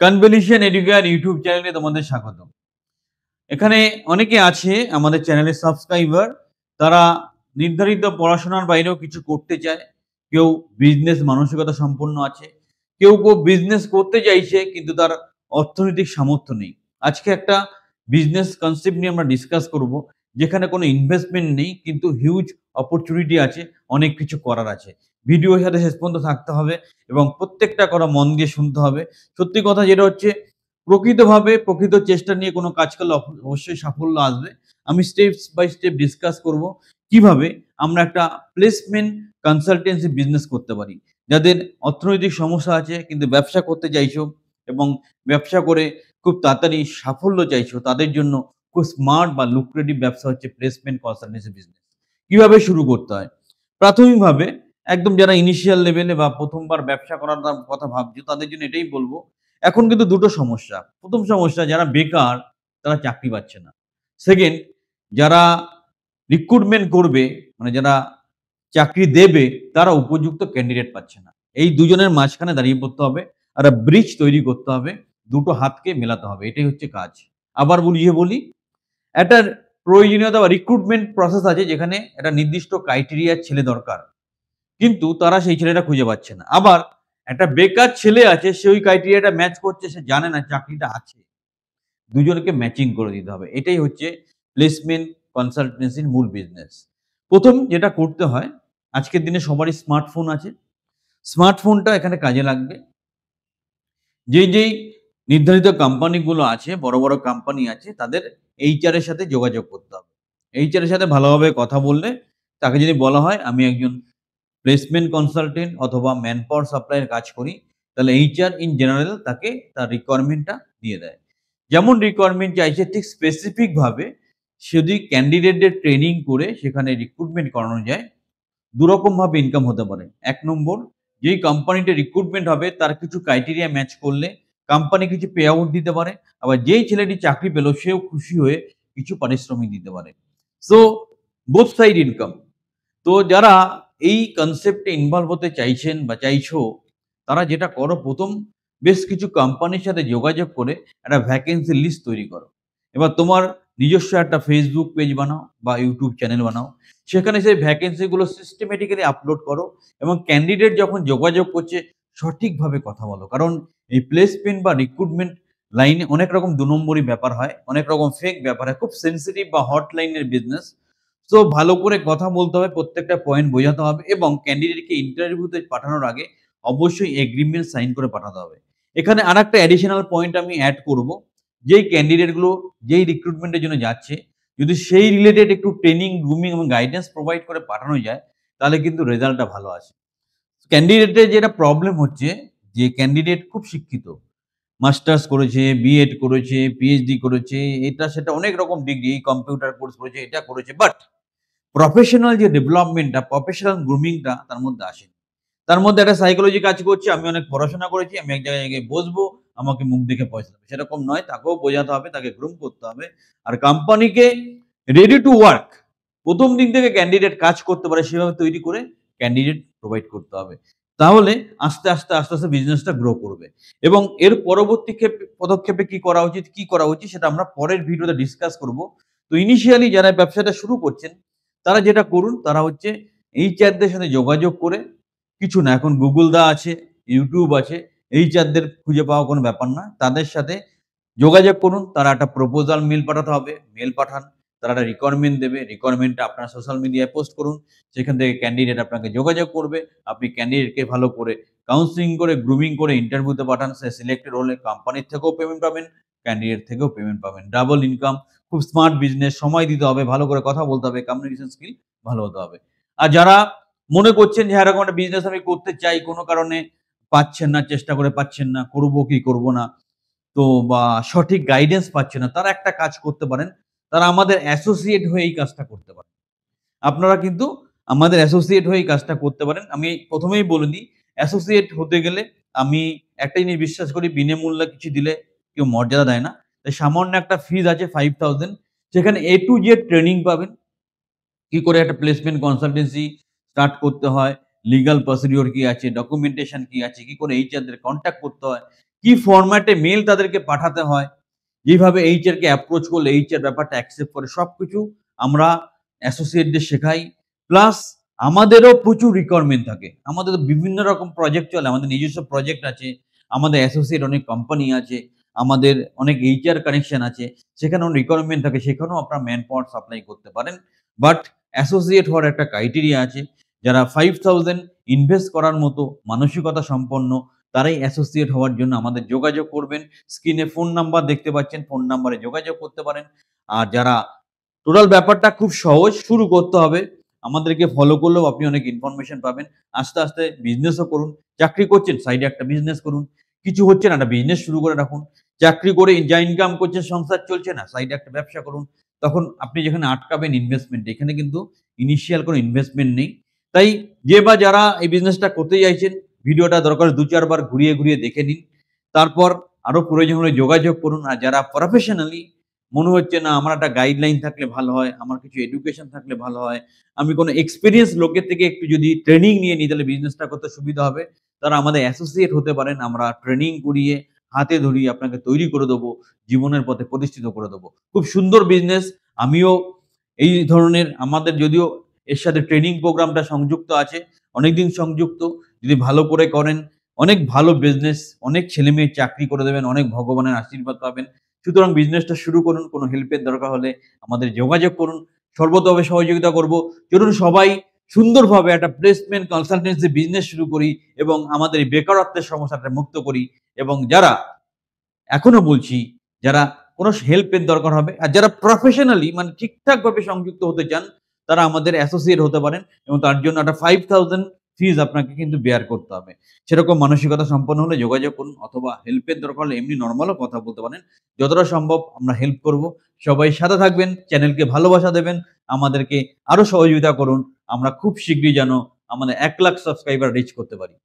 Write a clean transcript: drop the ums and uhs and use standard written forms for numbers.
Convolution educare YouTube চ্যানেলে তোমাদের স্বাগত। এখানে অনেকে আছে আমাদের চ্যানেলের সাবস্ক্রাইবার, তারা নির্ধারিত পড়াশোনার বাইরেও কিছু করতে চায়। কেউ বিজনেস মানসিকতা সম্পন্ন আছে, কেউ বিজনেস করতে চাইছে কিন্তু তার অর্থনৈতিক সামর্থ্য নেই। আজকে একটা বিজনেস কনসেপ্ট নিয়ে আমরা ডিসকাস করব, যেখানে কোনো ইনভেস্টমেন্ট নেই কিন্তু হিউজ অপরচুনিটি আছে, অনেক কিছু করার আছে। ভিডিওর সাথে শেষ পর্যন্ত থাকতে হবে এবং প্রত্যেকটা কথা মন দিয়ে শুনতে হবে। সত্যি কথা যেটা হচ্ছে, প্রকৃতভাবে প্রকৃত চেষ্টা নিয়ে কোনো কাজ করলে অবশ্যই সাফল্য আসবে। আমি স্টেপস বাই স্টেপ ডিসকাস করব কিভাবে আমরা একটা প্লেসমেন্ট কনসালটেন্সি বিজনেস করতে পারি। যাদের অর্থনৈতিক সমস্যা আছে কিন্তু ব্যবসা করতে চাইছো এবং ব্যবসা করে খুব তাড়াতাড়ি সাফল্য চাইছো, তাদের জন্য খুব স্মার্ট বা লুক্রেটিভ ব্যবসা হচ্ছে প্লেসমেন্ট কনসালটেন্সি বিজনেস। কিভাবে শুরু করতে হয়? প্রাথমিকভাবে একদম যারা ইনিশিয়াল লেভেলে বা প্রথমবার ব্যবসা করার কথা ভাবছো, তাদের জন্য এটাই বলবো, এখন কিন্তু দুটো সমস্যা। প্রথম সমস্যা, যারা বেকার তারা চাকরি পাচ্ছে না। সেকেন্ড, যারা রিক্রুটমেন্ট করবে, মানে যারা চাকরি দেবে, তারা উপযুক্ত ক্যান্ডিডেট পাচ্ছে না। এই দুজনের মাঝখানে দাঁড়িয়ে পড়তে হবে, একটা ব্রিজ তৈরি করতে হবে, দুটো হাতকে মেলাতে হবে। এটাই হচ্ছে কাজ। আবার বুঝিয়ে বলি, একটা প্রয়োজনীয়তা বা রিক্রুটমেন্ট প্রসেস আছে, যেখানে একটা নির্দিষ্ট ক্রাইটেরিয়ার ছেলে দরকার, কিন্তু তারা সেই ছেলেটা খুঁজে পাচ্ছে না। আবার একটা বেকার ছেলে আছে, সে ওই ক্রাইটেরিয়াটা ম্যাচ করছে, সে জানে না চাকরিটা আছে। দুজনকে ম্যাচিং করে দিতে হবে। এটাই হচ্ছে প্লেসমেন্ট কনসালটেন্সির মূল বিজনেস। প্রথম যেটা করতে হয়, আজকের দিনে সবারই স্মার্টফোন আছে। স্মার্টফোনটা এখানে কাজে লাগবে। যেই নির্ধারিত কোম্পানিগুলো আছে, বড় কোম্পানি আছে, তাদের এইচআর এর সাথে যোগাযোগ করতে হবে। এইচআর এর সাথে ভালোভাবে কথা বললে, তাকে যদি বলা হয় আমি একজন প্লেসমেন্ট কনসালটেন্ট অথবা ম্যানপাওয়ার সাপ্লাই এর কাজ করি, তাহলে এইচআর ইন জেনারেল তাকে তার রিকোয়ারমেন্টটা দিয়ে দেয়। যেমন রিকোয়ারমেন্ট চাইছে ঠিক স্পেসিফিক ভাবে যদি ক্যান্ডিডেটদের ট্রেনিং করে সেখানে রিক্রুটমেন্ট করানো যায়, দুরকম ভাবে ইনকাম হতে পারে। ১ নম্বর, যেই কোম্পানিতে রিক্রুটমেন্ট হবে তার কিছু ক্রাইটেরিয়া ম্যাচ করলে কোম্পানি কিছু পে আউট দিতে পারে। আবার যেই ছেলেটি চাকরি পেল সেও খুশি হয়ে কিছু পারিশ্রমিক দিতে পারে। So both side income. তো যারা এই কনসেপ্টে ইনভলভ হতে চাইছেন বা চাইছো, তারা যেটা করো, প্রথম বেশ কিছু কোম্পানির সাথে যোগাযোগ করে একটা ভ্যাকেন্সি লিস্ট তৈরি করো। এবার তোমার নিজস্ব একটা ফেসবুক পেজ বানাও বা ইউটিউব চ্যানেল বানাও। সেখানে সেই ভ্যাকেন্সি গুলো সিস্টেমেটিক্যালি আপলোড করো এবং ক্যান্ডিডেট যখন যোগাযোগ করছে সঠিকভাবে কথা বলো। কারণ এই প্লেসমেন্ট বা রিক্রুটমেন্ট লাইনে অনেক রকম ২ নম্বরি ব্যাপার হয়, অনেক রকম ফেক ব্যাপার হয়। খুব সেনসিটিভ বা হট লাইনের বিজনেস। সো ভালো করে কথা বলতে হবে, প্রত্যেকটা পয়েন্ট বোঝাতে হবে এবং ক্যান্ডিডেটকে ইন্টারভিউতে পাঠানোর আগে অবশ্যই এগ্রিমেন্ট সাইন করে পাঠাতে হবে। এখানে আরেকটা অ্যাডিশনাল পয়েন্ট আমি এড করব, যেই ক্যান্ডিডেটগুলো যেই রিক্রুটমেন্টের জন্য যাচ্ছে, যদি সেই রিলেটেড একটু ট্রেনিং, গ্রুমিং এবং গাইডেন্স প্রোভাইড করে পাঠানো যায়, তাহলে কিন্তু রেজাল্টটা ভালো আসে। ক্যান্ডিডেটের যেটা প্রবলেম হচ্ছে, যে ক্যান্ডিডেট খুব শিক্ষিত, মাস্টার্স করেছে, বিএড করেছে, পিএইচডি করেছে, এটা সেটা অনেক রকম ডিগ্রি, এই কম্পিউটার কোর্স করেছে, এটা করেছে, বাট প্রফেশনাল যে ডেভেলপমেন্টটা, প্রফেশনাল গ্রুমিংটা তার মধ্যে আসেনি। তার মধ্যে একটা সাইকোলজি কাজ করছে, আমি অনেক পড়াশোনা করেছি, আমি এক জায়গায় গিয়ে বসবো, আমাকে মুখ দেখে পয়সা দেবে। সেরকম নয়, তাকেও বোঝাতে হবে, তাকে গ্রুম করতে হবে। আর কোম্পানিকে রেডি টু ওয়ার্ক, ১ম দিন থেকে ক্যান্ডিডেট কাজ করতে পারে সেভাবে তৈরি করে ক্যান্ডিডেট প্রোভাইড করতে হবে। তাহলে আস্তে আস্তে বিজনেসটা গ্রো করবে এবং এর পরবর্তী পদক্ষেপে কি করা উচিত সেটা আমরা পরের ভিডিওতে ডিসকাস করব। তো ইনিশিয়ালি যারা ব্যবসাটা শুরু করছেন, তারা যেটা করুন, তারা হচ্ছে এইচআরদের সাথে যোগাযোগ করে, কিছু না, এখন গুগল দা আছে, ইউটিউব আছে, এইচআরদের খুঁজে পাওয়া কোনো ব্যাপার না। তাদের সাথে যোগাযোগ করুন, তারা একটা প্রপোজাল মেইল পাঠাতে হবে, মেইল পাঠান। তারা একটা রিকোয়ারমেন্ট দেবে, রিকোয়ারমেন্টটা আপনারা সোশ্যাল মিডিয়ায় পোস্ট করুন। সেখান থেকে ক্যান্ডিডেট আপনাকে যোগাযোগ করবে। আপনি ক্যান্ডিডেটকে ভালো করে কাউন্সেলিং করে, গ্রুমিং করে ইন্টারভিউতে পাঠান। সে সিলেক্টেড হলে কোম্পানির থেকেও পেমেন্ট পাবেন, ক্যান্ডিডেট থেকেও পেমেন্ট পাবেন। Double income. খুব স্মার্ট বিজনেস, সময় দিতে হবে, ভালো করে কথা বলতে হবে, কমিউনিকেশন স্কিল ভালো হতে হবে। আর যারা মনে করছেন যে এরকম একটা বিজনেস আমি করতে চাই, কোনো কারণে পাচ্ছেন না, চেষ্টা করে পাচ্ছেন না, করব কি করব না, তো বা সঠিক গাইডেন্স পাচ্ছে না, তারা একটা কাজ করতে পারেন। তারা আমাদের অ্যাসোসিয়েট হয়ে এই কাজটা করতে পারেন। আপনারা কিন্তু আমাদের অ্যাসোসিয়েট হয়ে এই কাজটা করতে পারেন। আমি ১ম এই বলে দিই, অ্যাসোসিয়েট হতে গেলে আমি একটা জিনিস বিশ্বাস করি, বিনামূল্যে কিছু দিলে কেউ মর্যাদা দেয় না। তাই সামান্য একটা ফিস আছে ৫,০০০, সেখানে A to Z ট্রেনিং পাবেন। কি করে একটা প্লেসমেন্ট কনসালটেন্সি স্টার্ট করতে হয়, লিগ্যাল প্রসিডিউর কি আছে, ডকুমেন্টেশন কি আছে, কি করে এইচআর দের কনট্যাক্ট করতে হয়, কি ফরম্যাটে মেল তাদেরকে পাঠাতে হয়, যেভাবে এইচআর কে অ্যাপ্রোচ করলে এইচআর ব্যাপারটা অ্যাকসেপ্ট করে, সবকিছু আমরা অ্যাসোসিয়েটদের শেখাই। প্লাস আমাদেরও প্রচুর রিকোয়ারমেন্ট থাকে। আমাদের তো বিভিন্ন রকম প্রজেক্ট চলে। আমাদের নিজস্ব প্রজেক্ট আছে। আমাদের অ্যাসোসিয়েট অনেক কোম্পানি আছে। আমাদের অনেক এইচআর কানেকশন আছে। সেখানেও রিকোয়ারমেন্ট থাকে। সেখানেও আপনারা ম্যান পাওয়ার সাপ্লাই করতে পারেন। বাট অ্যাসোসিয়েট হওয়ার একটা ক্রাইটেরিয়া আছে। যারা 5000 ইনভেস্ট করার মতো মানসিকতা সম্পন্ন, তারাই অ্যাসোসিয়েট হওয়ার জন্য আমাদের যোগাযোগ করবেন। স্ক্রিনে ফোন নাম্বার দেখতে পাচ্ছেন। ফোন নাম্বারে যোগাযোগ করতে পারেন। আর যারা টোটাল ব্যাপারটা খুব সহজ, শুরু করতে হবে। আমাদেরকে ফলো করলেও আপনি অনেক ইনফরমেশন পাবেন। আস্তে, আস্তে বিজনেসও করুন। চাকরি করছেন, সাইডে একটা বিজনেস করুন। কিছু হচ্ছে না, একটা বিজনেস শুরু করে রাখুন। চাকরি করে যা ইনকাম করছেন, সংসার চলছে না, সাইডে একটা ব্যবসা করুন। তখন আপনি যেখানে আটকাবেন ইনভেস্টমেন্ট, এখানে কিন্তু ইনিশিয়াল কোনো ইনভেস্টমেন্ট নেই। তাই যে বা যারা এই বিজনেসটা করতে চাইছেন, ভিডিওটা দরকার ২-৪ বার ঘুরিয়ে, ঘুরিয়ে দেখে নিন। তারপর আরো প্রয়োজন হলে যোগাযোগ করুন। আর যারা প্রফেশনালি মনে হচ্ছে না আমার একটা গাইডলাইন থাকলে ভালো হয়, আমার কিছু এডুকেশন থাকলে ভালো হয়, আমি কোনো এক্সপেরিয়েন্স লোকের থেকে একটু যদি ট্রেনিং নিয়ে নিই তাহলে বিজনেসটা করতে সুবিধা হবে, তারা আমাদের অ্যাসোসিয়েট হতে পারেন। আমরা ট্রেনিং করিয়ে হাতে ধরিয়ে আপনাকে তৈরি করে দেবো, জীবনের পথে প্রতিষ্ঠিত করে দেবো। খুব সুন্দর বিজনেস। আমিও এই ধরনের, আমাদের যদিও এর সাথে ট্রেনিং প্রোগ্রামটা সংযুক্ত আছে, অনেকদিন সংযুক্ত। যদি ভালো করে করেন, অনেক ভালো বিজনেস, অনেক ছেলেমেয়ে চাকরি করে দেবেন, অনেক ভগবানের আশীর্বাদ পাবেন। সুতরাং বিজনেসটা শুরু করুন। কোনো হেল্পের দরকার হলে আমাদের যোগাযোগ করুন। সর্বতভাবে সহযোগিতা করব। চলুন সবাই সুন্দরভাবে একটা প্লেসমেন্ট কনসালটেন্সি বিজনেস শুরু করি এবং আমাদের এই বেকারত্বের সমস্যাটা মুক্ত করি। এবং যারা, এখনো বলছি, যারা কোনো হেল্পের দরকার হবে আর যারা প্রফেশনালি মানে ঠিকঠাকভাবে সংযুক্ত হতে চান, তারা আমাদের অ্যাসোসিয়েট হতে পারেন এবং তার জন্য একটা 5000 ফিস আপনাকে কিন্তু বেয়ার করতে হবে। সেরকম মানসিকতা সম্পন্ন হলে যোগাযোগ করুন, অথবা হেল্পের দরকার হলে এমনি নরমালও কথা বলতে পারেন। যতটা সম্ভব আমরা হেল্প করব। সবাই সাথে থাকবেন, চ্যানেলকে ভালোবাসা দেবেন, আমাদেরকে আরো সহযোগিতা করুন। আমরা খুব শীঘ্রই যেন আমাদের 1 লাখ সাবস্ক্রাইবার রিচ করতে পারি।